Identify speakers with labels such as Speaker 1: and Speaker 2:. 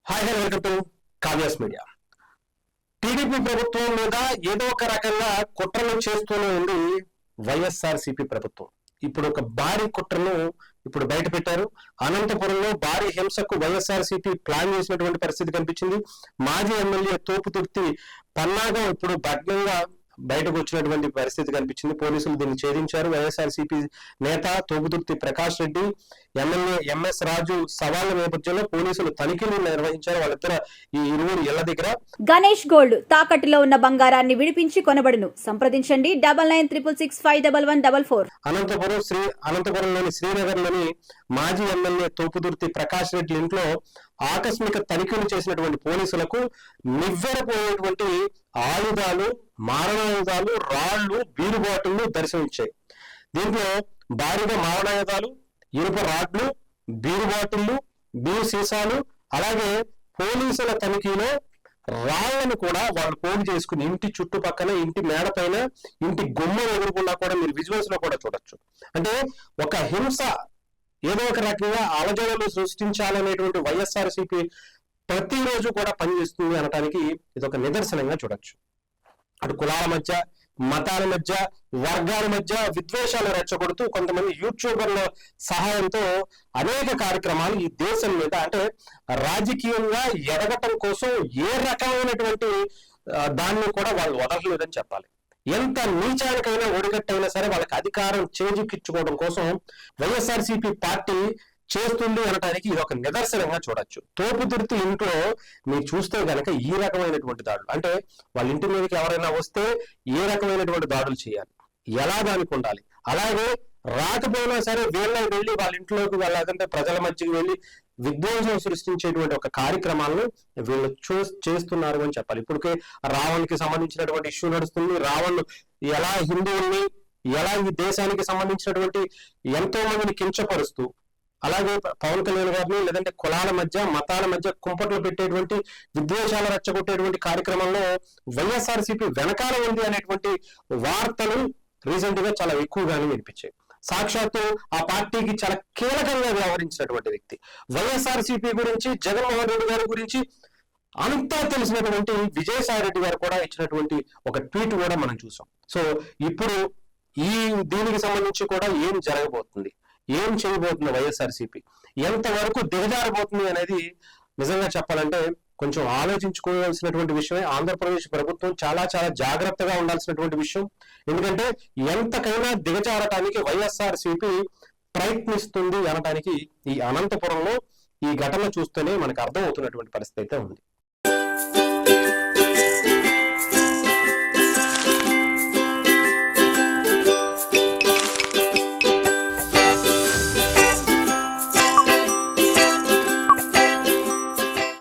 Speaker 1: Hi hello welcome to Kavya's media. TDP ప్రభుత్వం మీద ఏదో ఒక రకంగా కుట్రలు చేస్తూనే ఉంది వైఎస్ఆర్సీపీ ప్రభుత్వం. ఇప్పుడు ఒక భారీ కుట్రను ఇప్పుడు బయట పెట్టారు. అనంతపురంలో భారీ హింసకు వైఎస్ఆర్సీపీ ప్లాన్ చేసినటువంటి పరిస్థితి కనిపించింది. మాజీ ఎమ్మెల్యే తోపుతుర్తి పన్నాగం ఇప్పుడు భగ్నంగా బయటకు వచ్చినటువంటి పరిస్థితి కనిపించింది. పోలీసులు దీన్ని ఛేదించారు. వైఎస్ఆర్సీపీ నేత తోపుతుర్తి ప్రకాష్ రెడ్డి, ఎమ్మెల్యే ఎంఎస్ రాజు సవాళ్ల నేపథ్యంలో పోలీసులు తనిఖీలు నిర్వహించారు. వాళ్ళిద్దరు ఈ ఇరువురు ఇళ్ల దగ్గర.
Speaker 2: గణేష్ గోల్డ్ తాకట్టులో ఉన్న బంగారాన్ని విడిపించి కొనబడును. సంప్రదించండి 9966611144.
Speaker 1: అనంతపురంలోని శ్రీనగర్లోని మాజీ ఎమ్మెల్యే తోపుతుర్తి ప్రకాష్ రెడ్డి ఇంట్లో ఆకస్మిక తనిఖీలు చేసినటువంటి పోలీసులకు నివ్వెరపోయేటువంటి ఆయుధాలు, మారణాయుధాలు, రాళ్లు, బీరు బాటిళ్లు దర్శనమిచ్చాయి. దీంట్లో భారీగా మారణాయుధాలు, ఇనుప రాడ్లు, బీరు బాటిళ్లు, బీరు సీసాలు, అలాగే పోలీసుల తనిఖీలో రాళ్లను కూడా వాళ్ళు పోగు చేసుకుని ఇంటి చుట్టుపక్కల, ఇంటి మేడపైన, ఇంటి గుమ్మం ఎదురుకుండా కూడా మీరు విజువల్స్ లో కూడా చూడొచ్చు. అంటే ఒక హింస ఏదో ఒక రకంగా అలజడులు సృష్టించాలనేటువంటి వైఎస్ఆర్సీపీ ప్రతిరోజు కూడా పనిచేస్తుంది అనటానికి ఇది ఒక నిదర్శనంగా చూడొచ్చు. అటు కులాల మధ్య, మతాల మధ్య, వర్గాల మధ్య విద్వేషాలు రెచ్చగొడుతూ కొంతమంది యూట్యూబర్ల సహాయంతో అనేక కార్యక్రమాలు ఈ దేశం మీద, అంటే రాజకీయంగా ఎదగటం కోసం ఏ రకమైనటువంటి దాన్ని కూడా వాళ్ళు వదలలేదని చెప్పాలి. ఎంత నీచానికైనా ఒడిగట్టైనా సరే వాళ్ళకి అధికారం చేజిక్కించుకోవడం కోసం వైఎస్ఆర్సీపీ పార్టీ చేస్తుంది అనడానికి ఇది ఒక నిదర్శనంగా చూడొచ్చు. తోపుతుర్తి ఇంట్లో మీరు చూస్తే గనక ఈ రకమైనటువంటి దాడులు, అంటే వాళ్ళ ఇంటి మీదకి ఎవరైనా వస్తే ఏ రకమైనటువంటి దాడులు చేయాలి, ఎలా దానికి ఉండాలి, అలాగే రాకపోయినా సరే వీళ్ళకి వెళ్ళి వాళ్ళ ఇంట్లోకి వెళ్ళాలంటే ప్రజల మధ్యకి వెళ్ళి విధ్వంసం సృష్టించేటువంటి ఒక కార్యక్రమాలను వీళ్ళు చేస్తున్నారు అని చెప్పాలి. ఇప్పటికే రావణ్కి సంబంధించినటువంటి ఇష్యూ నడుస్తుంది. రావణ్ ఎలా హిందువుల్ని, ఎలా ఈ దేశానికి సంబంధించినటువంటి ఎంతో మందిని కించపరుస్తూ, అలాగే పవన్ కళ్యాణ్ గారిని లేదంటే కులాల మధ్య, మతాల మధ్య కుంపట్లు పెట్టేటువంటి, విద్వేషాలు రెచ్చగొట్టేటువంటి కార్యక్రమంలో వైఎస్ఆర్సీపీ వెనకాల ఉంది అనేటువంటి వార్తలు రీసెంట్ గా చాలా ఎక్కువగానే వినిపించాయి. సాక్షాత్తు ఆ పార్టీకి చాలా కీలకంగా వ్యవహరించినటువంటి వ్యక్తి, వైఎస్ఆర్సీపీ గురించి, జగన్మోహన్ రెడ్డి గారి గురించి అంతా తెలిసినటువంటి విజయసాయి రెడ్డి గారు కూడా ఇచ్చినటువంటి ఒక ట్వీట్ కూడా మనం చూసాం. సో ఇప్పుడు దీనికి సంబంధించి కూడా ఏం జరగబోతుంది, ఏం చేయబోతుంది వైఎస్ఆర్సీపీ, ఎంతవరకు దిగజారబోతుంది అనేది నిజంగా చెప్పాలంటే కొంచెం ఆలోచించుకోవాల్సినటువంటి విషయమే. ఆంధ్రప్రదేశ్ ప్రభుత్వం చాలా చాలా జాగ్రత్తగా ఉండాల్సినటువంటి విషయం. ఎందుకంటే ఎంతకైనా దిగజారటానికి వైఎస్ఆర్సీపీ ప్రయత్నిస్తుంది అనటానికి ఈ అనంతపురంలో ఈ ఘటన చూస్తేనే మనకు అర్థం అవుతున్నటువంటి పరిస్థితి అయితే ఉంది.